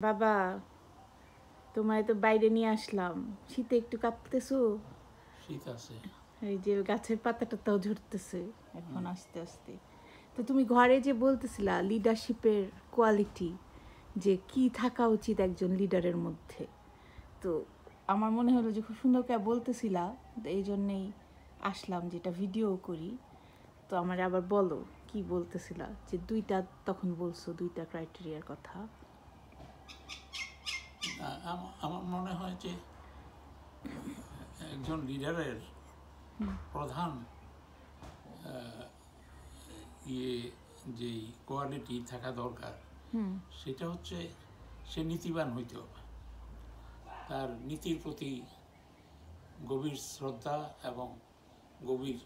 বাবা, তোমায় তো বাইরে নিয়ে আসলাম। শীতে একটু কাঁপতেছো? শীত আছে। এই যে গাছের পাতাটাও ঝরতেছে এখন আস্তে আস্তে। তো তুমি ঘরে যে বলতেছিলা লিডারশিপের কোয়ালিটি, যে কি থাকা উচিত একজন লিডারের মধ্যে, তো আমার মনে হলো যে খুব সুন্দর করে বলতেছিলা, তো এই জন্যেই আসলাম যেটা ভিডিও করি। তো আমার আবার বলো কি বলতেছিলা, যে দুইটা তখন বলছো দুইটা ক্রাইটেরিয়ার কথা। আমার মনে হয় যে একজন লিডারের প্রধান ইয়ে যেই কোয়ালিটি থাকা দরকার সেটা হচ্ছে সে নীতিবান হইতে হবে। তার নীতির প্রতি গভীর শ্রদ্ধা এবং গভীর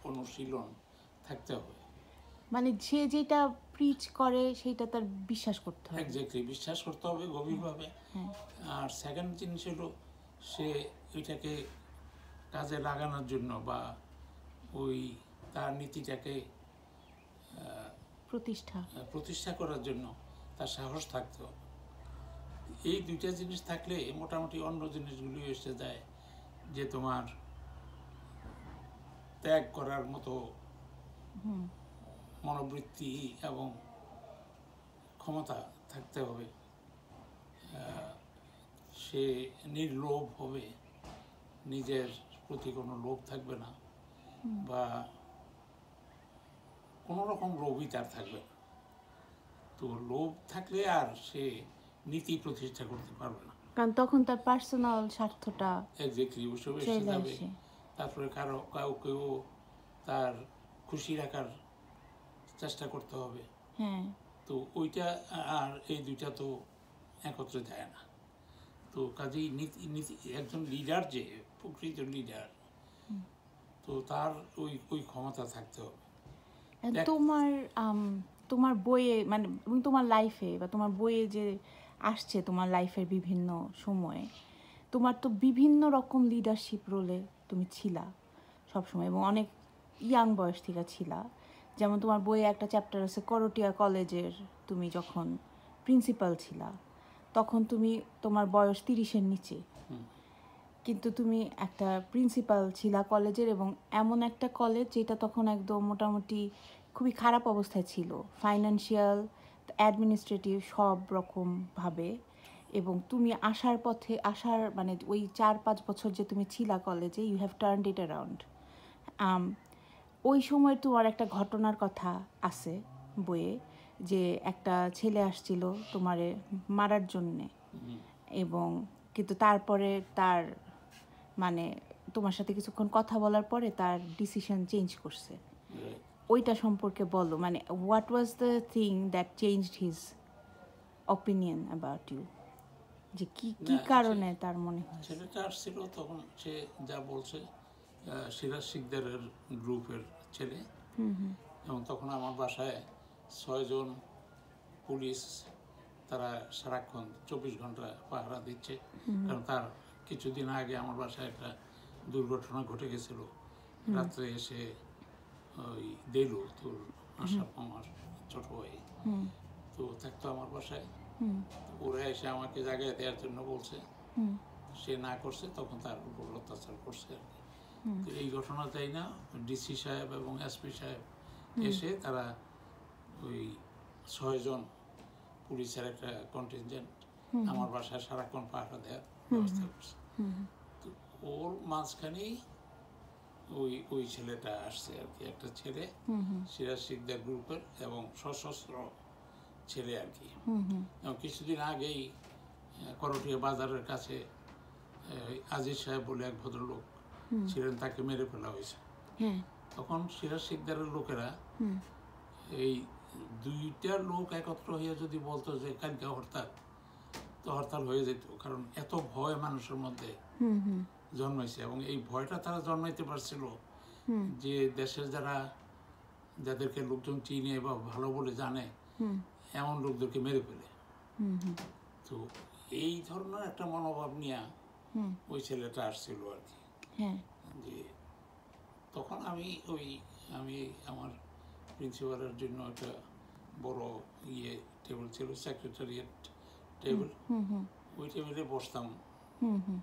অনুশীলন থাকতে হবে। মানে সে যেটা প্রিচ করে সেটা তার বিশ্বাস করতে হবে। এক্স্যাক্টলি, বিশ্বাস করতে হবে গভীরভাবে। আর সেকেন্ড জিনিস হলো সে ওইটাকে কাজে লাগানোর জন্য বা ওই তার নীতিটাকে প্রতিষ্ঠা করার জন্য তার সাহস থাকতে হবে। এই দুইটা জিনিস থাকলে মোটামুটি অন্য জিনিসগুলি এসে যায়, যে তোমার ত্যাগ করার মতো মনোবৃত্তি এবং ক্ষমতা থাকতে হবে। সে নির্লোভ হবে, নিজের প্রতি কোনো লোভ থাকবে না, বা কোনো রকম লোভই তার থাকবে না। তো লোভ থাকলে আর সে নীতি প্রতিষ্ঠা করতে পারবে না, কারণ তখন তার পার্সোনাল স্বার্থটা এক্স্যাক্টলি ওসব এসে যাবে। তারপরে কাউকেও তার খুশি রাখার চেষ্টা করতে হবে। তো ওইটা আর এই দুইটা তো একত্রে যায় না। তো কাজেই নীতি একজন লিডার, যে প্রকৃত লিডার, তো তার ওই ক্ষমতা থাকতে হবে। তোমার বইয়ে মানে তোমার লাইফে বা তোমার বইয়ে যে আসছে তোমার লাইফের বিভিন্ন সময়ে, তোমার তো বিভিন্ন রকম লিডারশিপ রোলে তুমি ছিলা সবসময়, এবং অনেক ইয়াং বয়স থেকে ছিলা। যেমন তোমার বইয়ে একটা চ্যাপ্টার আছে করটিয়া কলেজের, তুমি যখন প্রিন্সিপাল ছিলা তখন তোমার বয়স 30-এর নিচে, কিন্তু তুমি একটা প্রিন্সিপাল ছিলা কলেজের, এবং এমন একটা কলেজ যেটা তখন একদম মোটামুটি খুবই খারাপ অবস্থায় ছিল, ফাইন্যান্সিয়াল, অ্যাডমিনিস্ট্রেটিভ সব রকমভাবে। এবং তুমি আসার মানে ওই 4-5 বছর যে তুমি ছিলা কলেজে, you have turned it around. ওই সময় তোমার একটা ঘটনার কথা আছে বইয়ে, যে একটা ছেলে আসছিল তোমারে মারার জন্যে, এবং কিন্তু তারপরে তার মানে তোমার সাথে কিছুক্ষণ কথা বলার পরে তার ডিসিশন চেঞ্জ করছে। ওইটা সম্পর্কে বলো, মানে what was the thing that changed his opinion about you, যে কি কারণে তার মনে হয় ছেলেটা আসছিল তখন, সে যা বলছে সিরাজ শিকদারের গ্রুপের ছেলে, এবং তখন আমার বাসায় 6 জন পুলিশ, তারা সারাক্ষণ 24 ঘন্টা পাহারা দিচ্ছে। কারণ তার কিছুদিন আগে আমার বাসায় একটা দুর্ঘটনা ঘটে গেছিল। রাত্রে এসে ওই দেলু, তোর আশাপ আমার ছোট ভাই, তো থাকতো আমার বাসায়। ওরা এসে আমাকে জায়গায় দেওয়ার জন্য বলছে, সে না করছে, তখন তার উপর অত্যাচার করছে আর কি। তো এই ঘটনাটাই না, ডিসি সাহেব এবং এসপি সাহেব এসে তারা ওই 6 জন পুলিশের একটা কন্টিনজেন্ট আমার বাসায় সারাক্ষণ পাহারা দেওয়ার ব্যবস্থা করছে। তো ওর মাঝখানেই ওই ছেলেটা আসছে আর কি, একটা ছেলে সিরাজ শিকদার গ্রুপের এবং সশস্ত্র ছেলে আর কি। এবং কিছুদিন আগেই করটিয়া বাজারের কাছে আজিজ সাহেব বলে এক ভদ্রলোক ছিলেন, তাকে মেরে ফেলা হয়েছে। তখন সিরাজ শিকদারের লোকেরা, এই দুইটা লোক একত্র হয়ে যদি বলতো যে কালকে হরতাল, তো হরতাল হয়ে যেত। কারণ এত ভয় মানুষের মধ্যে জন্মাইছে, এবং এই ভয়টা তারা জন্মাইতে পারছিল যে দেশের যাদেরকে লোকজন চিনে বা ভালো বলে জানে, এমন লোকদেরকে মেরে ফেলে। তো এই ধরনের একটা মনোভাব নিয়ে ওই ছেলেটা আসছিল আর কি। যে তখন আমি আমার প্রিন্সিপালের জন্য একটা বড় টেবিল ছিল, সেক্রেটারিয়েট টেবিল, ওই টেবিলে বসতাম,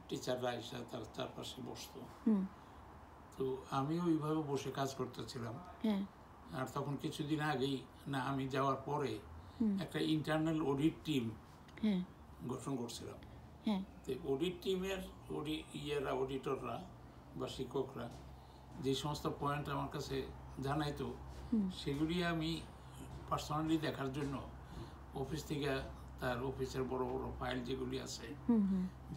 টিচাররা এসে তার চারপাশে বসতো। তো আমি ওইভাবে বসে কাজ করতেছিলাম। আর তখন কিছুদিন আগেই, না আমি যাওয়ার পরে একটা ইন্টারনাল অডিট টিম গঠন করছিলাম। তো অডিট টিমের অডিটররা বা শিক্ষকরা যে সমস্ত পয়েন্ট আমার কাছে জানাইতো, সেগুলি আমি পার্সোনালি দেখার জন্য অফিস থেকে, তার অফিসের বড় বড় ফাইল যেগুলি আছে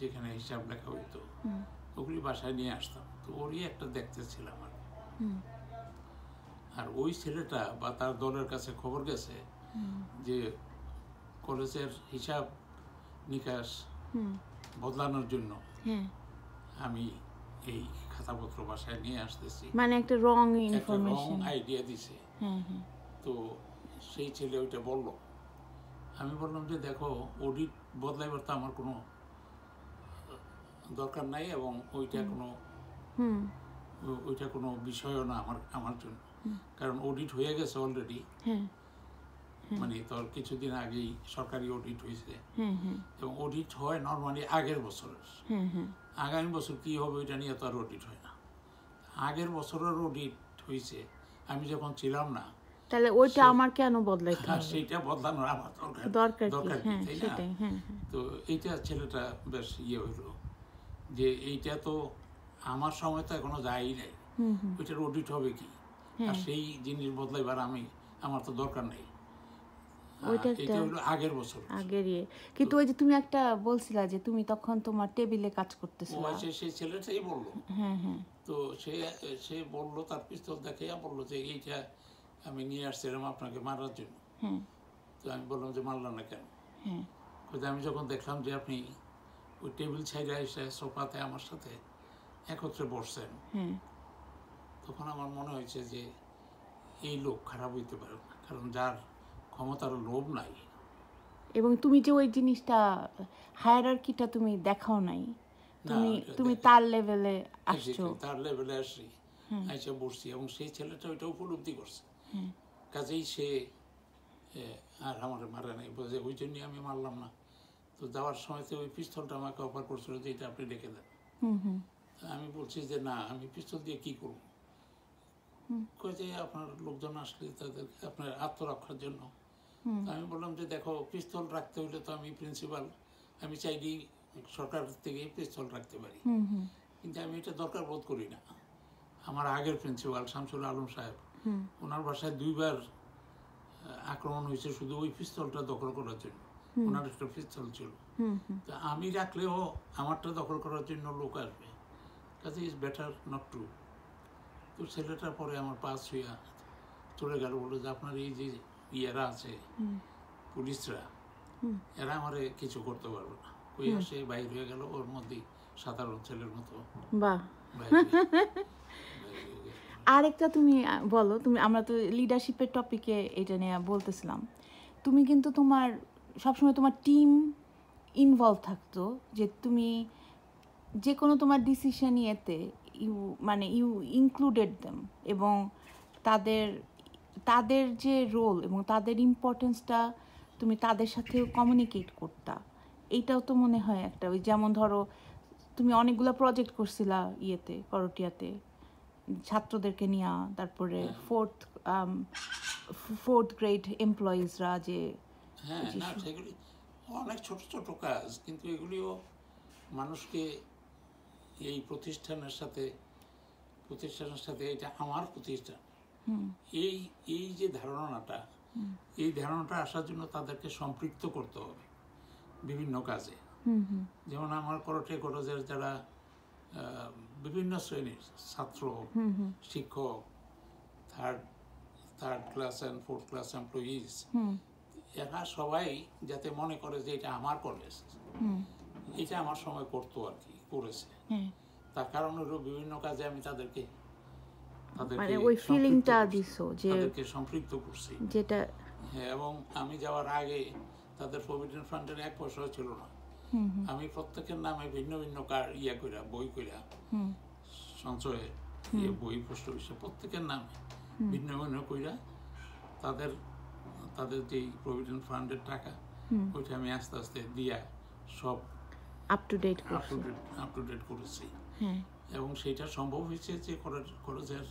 যেখানে হিসাব লেখা হইতো, ওগুলি বাসায় নিয়ে আসতাম। তো ওরই একটা দেখতেছিলাম আর আর ওই ছেলেটা বা তার দলের কাছে খবর গেছে যে কলেজের হিসাব নিকাশ বদলানোর জন্য আমি এই খাতাপত্র বাসায় নিয়ে আসতেছি, মানে একটা রং ইনফরমেশন, আইডিয়া দিছে। তো সেই ছেলে ওইটা বলল। আমি বললাম যে দেখো, অডিট বদলাইবার তো আমার কোনো দরকার নাই, এবং ওইটা কোনো বিষয়ও না আমার জন্য, কারণ অডিট হয়ে গেছে অলরেডি। মানে তোর কিছুদিন আগেই সরকারি অডিট হয়েছে, এবং অডিট হয় নর্মালি আগের বছরের। আগামী বছর কি হবে ওইটা নিয়ে তো আর অডিট হয় না। আগের বছরের অডিট হয়েছে, আমি যখন ছিলাম না, তাহলে ওইটা আমার কেন বদলাইতে হবে? সেইটা বদলানোর আমার দরকার কি, তাই না? তো এইটা ছেলেটা বেশ হইলো যে এইটা তো আমার সময় তো এখনো যায়ই নাই, ওইটার অডিট হবে কি, আর সেই জিনিস বদলাইবার আমার তো দরকার নেই। এটা হলো আগের বছর, আগের কিন্তু ওই যে তুমি একটা বলছিলা যে তুমি তখন তোমার টেবিলে কাজ করতেছিলা, সেই ছেলেটাই বললো। তো সে বললো, তার পিস্তল দেখাইয়া বললো যে এইটা আমি নিয়ে আসছিলাম আপনাকে মারার জন্য। তো আমি বললাম যে মারলাম না কেন? আমি যখন দেখলাম যে আপনি ওই টেবিল ছাইড়ে এসে সোফাতে আমার সাথে একত্রে বসছেন, তখন আমার মনে হয়েছে যে এই লোক খারাপ হইতে পারে না, কারণ যার ক্ষমতার লোভ নাই। এবং তুমি যে ওই জিনিসটা হায়ারার্কিটা তুমি দেখাও নাই, তুমি তার লেভেলে আসছো, তার লেভেলে আসছি, আইসা বসছি, এবং সেই ছেলেটা ওইটা উপলব্ধি করছে। কাজেই সে আর আমার মারা নাই, বোঝে, ওই জন্যই আমি মারলাম না। তো যাওয়ার সময় তো ওই পিস্তলটা আমাকে অফার করছিল যে এটা আপনি রেখে দেন। আমি বলছি যে না, আমি পিস্তল দিয়ে কি করবো? কই যে আপনার লোকজন আসলে তাদের আপনার আত্মরক্ষার জন্য। আমি বললাম যে দেখো, পিস্তল রাখতে হইলে তো আমি প্রিন্সিপাল, আমি চাইলেই সরকার থেকে পিস্তল রাখতে পারি, কিন্তু আমি এটা দরকার বোধ করি না। আমার আগের প্রিন্সিপাল শামসুল আলম সাহেব, ওনার বাসায় 2 বার আক্রমণ হয়েছে শুধু ওই পিস্তলটা দখল করার জন্য। ওনার একটা পিস্তল ছিল, তো আমি রাখলেও আমারটা দখল করার জন্য লোক আসবে, কাজে ইজ বেটার নট টু। তো ছেলেটার পরে আমার পাস হইয়া চলে গেল, বললো যে আপনার এই যে ইয়েরা আছে পুলিশরা, এরা আমারে কিছু করতে পারবে না। ওই সে বাইর হয়ে গেল, ওর মধ্যেই সাধারণ ছেলের মতো। বাহ। আরেকটা তুমি বলো, আমরা তো লিডারশিপের টপিকে এটা নিয়ে বলতেছিলাম, তুমি কিন্তু তোমার সবসময় তোমার টিম ইনভলভ থাকতো, যে তুমি যে কোনো তোমার ডিসিশন ইয়েতে ইউ ইনক্লুডেড দেম, এবং তাদের যে রোল এবং তাদের ইম্পর্টেন্সটা তুমি তাদের সাথেও কমিউনিকেট করতা। এইটাও তো মনে হয় একটা, ওই যেমন ধরো তুমি অনেকগুলো প্রজেক্ট করছিলা করটিয়াতে ছাত্রদেরকে নিয়ে, তারপরে ফোর্থ গ্রেড এমপ্লয়িজরা যে, সেগুলি অনেক ছোট ছোট কাজ, কিন্তু এগুলিও মানুষকে এই প্রতিষ্ঠানের সাথে এটা আমার প্রতিষ্ঠান, এই যে ধারণাটা আসার জন্য তাদেরকে সম্পৃক্ত করতে হবে বিভিন্ন কাজে। যেমন আমার কলেজের যারা বিভিন্ন শ্রেণীর ছাত্র, শিক্ষক, third class and fourth class employees, এরা সবাই যাতে মনে করে যে এটা আমার কলেজ, এটা আমার সময় করতো আর কি, করেছে। তার কারণ হলো বিভিন্ন কাজে আমি তাদেরকে ওই ফিলিংটা দিছো যে তাদেরকে সম্পৃক্ত করছি, যেটা এবং আমি যাওয়ার আগে তাদের প্রভিডেন্ট ফান্ডের 1 পয়সাও ছিল না। আমি প্রত্যেকের নামে ভিন্ন ভিন্ন বই কইরা সঞ্চয়ে বই, পোস্ট অফিসে প্রত্যেকের নামে ভিন্ন ভিন্ন কইরা তাদের যে প্রভিডেন্ট ফান্ডের টাকা ওইটা আমি আস্তে আস্তে দিয়া সব up to date up to date করেছি। হ্যাঁ এবং সেটা সম্ভব হয়েছে যে কলেজের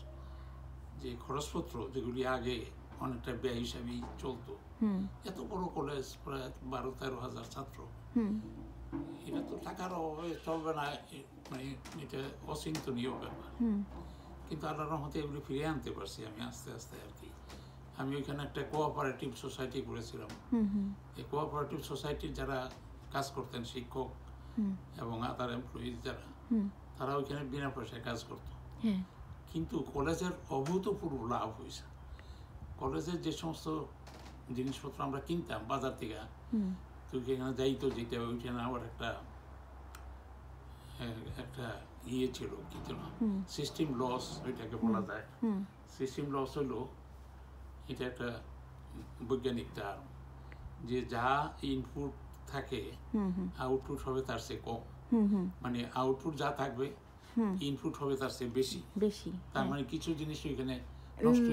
যে খরচপত্র যেগুলি আগে অনেকটা ব্যয় হিসাবেই চলতো, এত বড় কলেজ প্রায় 12-13 হাজার ছাত্র, এটা তো টাকার অভাবে চলবে না, মানে এটা অচিন্তনীয় ব্যাপার। কিন্তু আল্লাহর রহমতে এগুলি ফিরিয়ে আনতে পারছি আমি আস্তে আস্তে আর কি। আমি ওইখানে একটা কোঅপারেটিভ সোসাইটি করেছিলাম। এই কোঅপারেটিভ সোসাইটির যারা কাজ করতেন, শিক্ষক এবং আদার এমপ্লয়িজ যারা, তারা ওইখানে বিনা পয়সায় কাজ করতো। কিন্তু কলেজের অভূতপূর্ব লাভ হয়েছে। কলেজের যে সমস্ত জিনিসপত্র আমরা কিনতাম বাজার থেকে, তো এখানে যাইতো, যেটা ওইখানে আবার একটা ইয়ে ছিল, কি যেন সিস্টেম লস ওইটাকে বলা যায়। সিস্টেম লস হলো, এটা একটা বৈজ্ঞানিক টার্ম, যে যা ইনপুট থাকে আউটপুট হবে তার চেয়ে কম। মানে আউটপুট যা থাকবে ইনপুট হবে তার চেয়ে বেশি। তার মানে কিছু জিনিস ওইখানে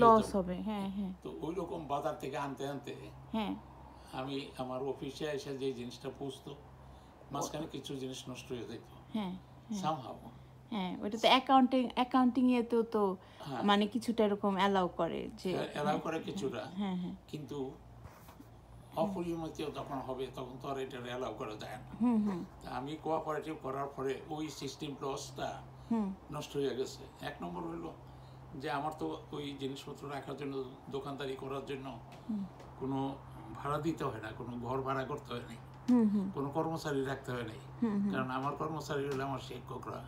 লস হবে। হ্যাঁ হ্যাঁ। তো ওই রকম বাজার থেকে আনতে আনতে আমি আমার অফিসে এসে যে জিনিসটা পুষতো, মাঝখানে কিছু জিনিস নষ্ট হয়ে যেত সামহাউ। হ্যাঁ, ওটা তো অ্যাকাউন্টিং এতেও তো মানে কিছুটা এরকম অ্যালাউ করে, যে অ্যালাউ করে কিছুটা, কিন্তু অপরিমিত যখন হবে তখন তো আর এটা অ্যালাউ করা যায় না। আমি কোঅপারেটিভ করার পরে ওই সিস্টেম লসটা নষ্ট হয়ে গেছে। এক নম্বর হলো যে আমার তো ওই জিনিসপত্র রাখার জন্য, দোকানদারি করার জন্য কোনো ভাড়া দিতে হয় না, কোনো ঘর ভাড়া করতে হয় না, কোনো কর্মচারী রাখতে হয় নাই। কারণ আমার কর্মচারী হলো আমার শিক্ষকরা,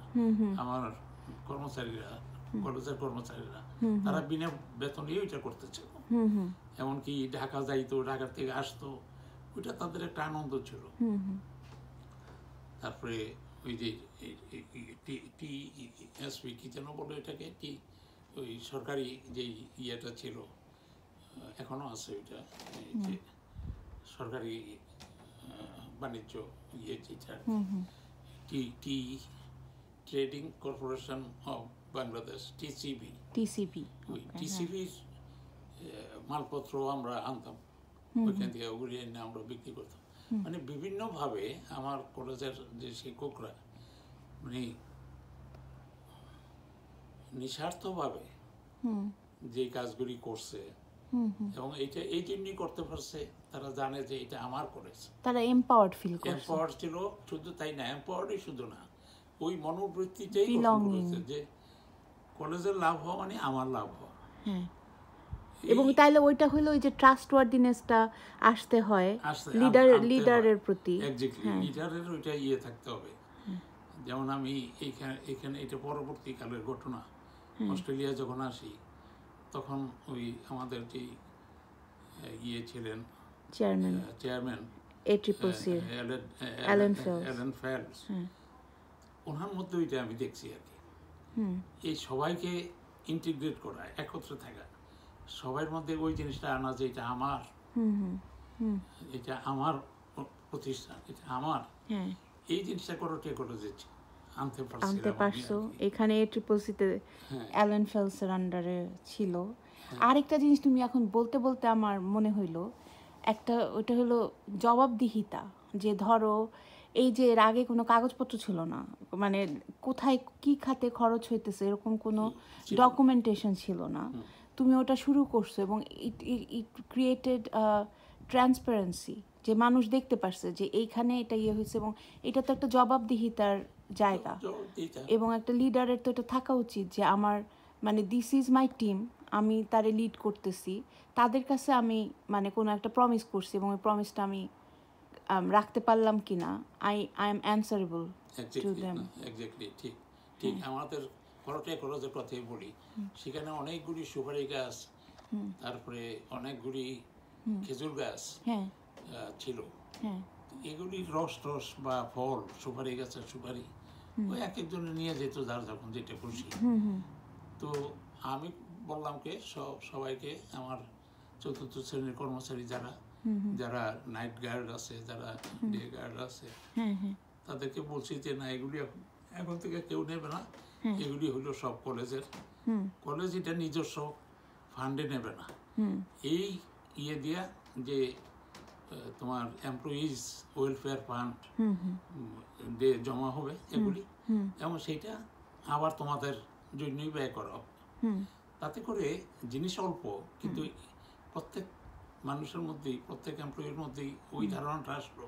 আমার কর্মচারীরা, কলেজের কর্মচারীরা, তারা বিনা বেতনেই ওইটা করতেছে। এমনকি ঢাকা যাইতো, ঢাকার থেকে আসতো, ওইটা তাদের একটা আনন্দ ছিল। তারপরে ওই যে টিএসপি কি যেন বলে এটাকে, ওই সরকারি যে ইয়েটা ছিল, এখনো আছে ওইটা, সরকারি বাণিজ্য ইয়ে, যেটা the trading corporation of Bangladesh, TCB. ওই টিসিবির মালপত্র আমরা আনতাম ওইখান থেকে, ওগুলি এনে আমরা বিক্রি করতাম। মানে বিভিন্নভাবে আমার কলেজের যে শিক্ষকরা মানে নিঃস্বার্থভাবে যে কাজগুলি করছে, এবং এইটা এই জন্যই করতে পারছে, তারা জানে যে এটা আমার কলেজ, তারা এম্পাওয়ার্ড ফিল করছে। এম্পাওয়ার্ড ছিল, শুধু তাই না, এম্পাওয়ার্ডই শুধু না, ওই মনোবৃত্তিটাই করেছে যে কলেজের লাভ হওয়া মানে আমার লাভ হওয়া। এবং তাইলে ওইটা হলো ওই যে ট্রাস্টওয়ার্দিনেসটা আসতে হয় লিডারের প্রতি। এক্স্যাক্টলি, লিডারের ওইটা ইয়ে থাকতে হবে। যেমন আমি এখানে এটা পরবর্তীকালের ঘটনা, অস্ট্রেলিয়া যখন আসি তখন ওই আমাদের যে ইয়ে ছিলেন চেয়ারম্যান অ্যালেন ফেল্ডস, ওনার মধ্যে ওইটা আমি দেখছি আর কি, এই সবাইকে ইন্টিগ্রেট করা, একত্রে থাকা, সবার মধ্যে ওই জিনিসটা আনা যে এটা আমার, এটা আমার প্রতিষ্ঠান, এটা আমার, এই জিনিসটা করে যাচ্ছে আনতে পারছো। এখানে এট্রিপলসিতে অ্যালেন ফেলসের আন্ডারে ছিল। আরেকটা জিনিস তুমি এখন বলতে বলতে আমার মনে হইলো একটা, ওটা হলো জবাবদিহিতা। যে ধরো এই যে এর আগে কোনো কাগজপত্র ছিল না, মানে কোথায় কি খাতে খরচ হইতেছে এরকম কোনো ডকুমেন্টেশন ছিল না, তুমি ওটা শুরু করছো এবং ইট ক্রিয়েটেড ট্রান্সপারেন্সি, যে মানুষ দেখতে পারছে যে এইখানে এটা ইয়ে হয়েছে, এবং এটা তো একটা জবাবদিহিতার জায়গা, এবং একটা লিডারের তো এটা থাকা উচিত যে আমার মানে দিস ইজ মাই টিম, আমি তারে লিড করতেছি, তাদের কাছে আমি মানে কোনো একটা প্রমিস করছি এবং ওই প্রমিসটা আমি রাখতে পারলাম কিনা, I am answerable to them. Exactly, ঠিক ঠিক। আমাদের কলেজের কথাই বলি, সেখানে অনেকগুলি সুপারি গাছ, তারপরে অনেকগুলি খেজুর গাছ ছিল। এগুলি রস বা ফল, সুপারি গাছের সুপারি, ওই এক একজনে নিয়ে যেত যার যখন যেটা খুশি। তো আমি বললাম সবাইকে, আমার চতুর্থ শ্রেণীর কর্মচারী যারা নাইট গার্ড আছে, যারা ডে গার্ড আছে, তাদেরকে বলছি যে না, এগুলি এখন থেকে কেউ নেবে না, এগুলি হলো সব কলেজের, কলেজ এটা নিজস্ব ফান্ডে নেবে না। এই ইয়ে দিয়া যে তোমার এমপ্লয়িজ ওয়েলফেয়ার ফান্ড যে জমা হবে এগুলি, এবং সেইটা আবার তোমাদের জন্যই ব্যয় করা হবে। তাতে করে জিনিস অল্প, কিন্তু প্রত্যেক মানুষের মধ্যেই, প্রত্যেক এমপ্লয়ির মধ্যেই ওই ধারণাটা আসলো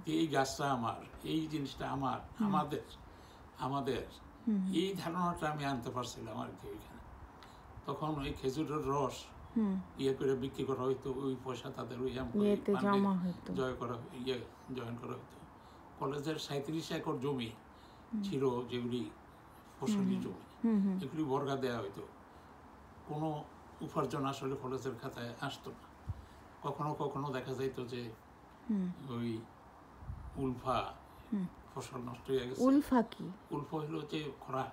যে এই গাছটা আমার, এই জিনিসটা আমার, আমাদের এই ধারণাটা আমি আনতে পারছিলাম আর কি। ওইখানে তখন ওই খেজুরের রস ইয়ে করে বিক্রি করা হইতো, ওই পয়সা তাদের ওই জয়েন করা হইতো। কলেজের 37 একর জমি ছিল যেগুলি ফসলি জমি, এগুলি বর্গা দেওয়া হইতো। কোনো উপার্জন আসলে কলেজের খাতায় আসতো না। কখনো কখনো দেখা যাইতো যে ওই উলফা ফসল নষ্ট হয়ে গেছে। উলফা কি? উলফা হলো যে খরা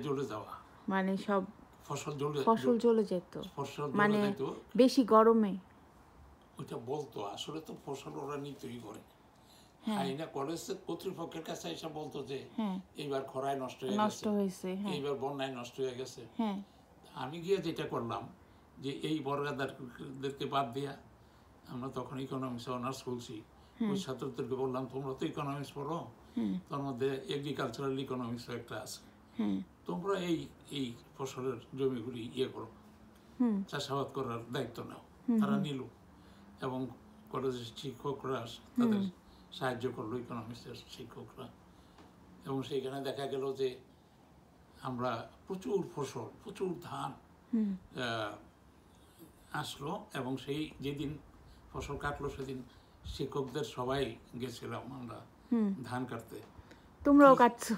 জ্বলে যাওয়া, মানে সব ফসল জ্বলে যেত, মানে বেশি গরমে। ওইটা বলতো আসলে তো ফসল ওরা নিতই করে। আইনা কলেজ কর্তৃপক্ষের কাছে এসে বলতো যে এইবার খরায় নষ্ট হয়েছে, এইবার বন্যায় নষ্ট হয়ে গেছে। আমি গিয়ে যেটা করলাম যে এই বর্গাদারদেরকে বাদ দিয়া, আমরা তখন ইকোনমিক্সে অনার্স করছি, ওই ছাত্রদেরকে বললাম তোমরা তো ইকোনমিক্স পড়ো, তার মধ্যে এগ্রিকালচারাল ইকোনমিক্স একটা আছে, তোমরা এই ফসলের জমিগুলি ইয়ে করো, চাষাবাদ করার দায়িত্ব নাও। তারা নিল, এবং কলেজের শিক্ষকরা তাদের সাহায্য করলো, ইকোনমিক্সের শিক্ষকরা। এবং সেইখানে দেখা গেল যে আমরা প্রচুর ফসল, প্রচুর ধান আসলো, এবং সেই যেদিন ফসল কাটলো সেদিন শিক্ষকদের সবাই গেছিলাম আমরা ধান কাটতে। তোমরাও কাটছো?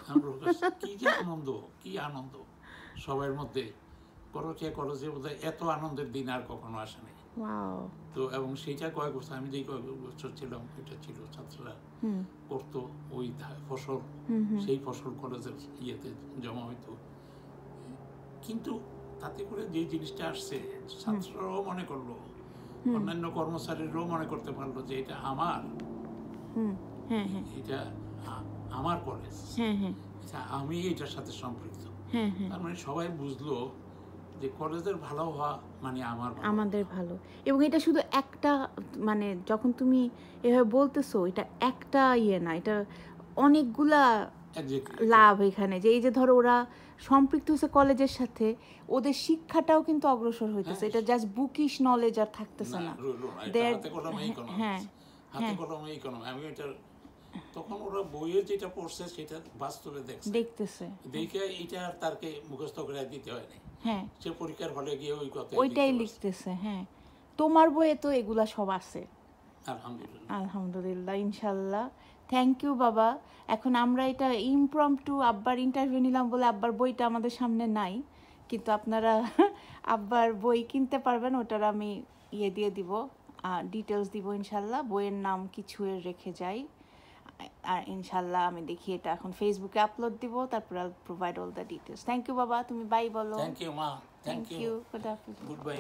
কি যে আনন্দ, কি আনন্দ সবার মধ্যে। কলেজে বোধহয় এত আনন্দের দিন আর কখনো আসেনি। তো এবং সেইটা কয়েক বছর, আমি যেই কয়েক বছর ছিলাম, এটা ছিল ছাত্ররা করতো ওই ফসল, সেই ফসল কলেজের ইয়েতে জমা হইতো। কিন্তু তাতে করে যে জিনিসটা আসছে, ছাত্ররাও মনে করলো, অন্যান্য কর্মচারীরাও মনে করতে পারলো যে এটা আমার, এটা আমার কলেজ, আমি এটার সাথে সম্পৃক্ত। তার মানে সবাই বুঝলো যে কলেজের ভালো হওয়া মানে আমাদের ভালো। এবং এটা শুধু একটা, মানে যখন তুমি এভাবে বলতেছো, এটা একটা ইয়ে না, এটা অনেকগুলা লাভ এখানে। যে এই যে ধরো ওরা সম্পৃক্ত হচ্ছে কলেজের সাথে, ওদের শিক্ষাটাও কিন্তু অগ্রসর হইতেছে। এটা জাস্ট বুকিশ নলেজ আর থাকতেছে না। তখন ওরা বইয়ে যেটা পড়ছে সেটা বাস্তবে দেখতেছে, দেখে এটা তারকে মুখস্থ করে দিতে হয় না, সে পরীক্ষার হলে গিয়ে ওইটাই লিখতেছে। তোমার বইয়ে তো এগুলা সব আছে, আলহামদুলিল্লাহ, ইনশাল্লাহ। থ্যাংক ইউ বাবা। এখন আমরা এটা ইমপ্রম্পটু আব্বার ইন্টারভিউ নিলাম বলে আব্বার বইটা আমাদের সামনে নাই, কিন্তু আপনারা আব্বার বই কিনতে পারবেন, ওটার আমি ইয়ে দিয়ে দিব, ডিটেলস দিব ইনশাল্লাহ। বইয়ের নাম কিছু রেখে যাই, আর ইনশাল্লাহ আমি দেখি এটা এখন ফেসবুকে আপলোড দিব, তারপর I provide all the details. Thank you বাবা, তুমি বাই বলো। থ্যাংক ইউ মা, থ্যাংক ইউ, খুদা হাফেজ, গুড বাই।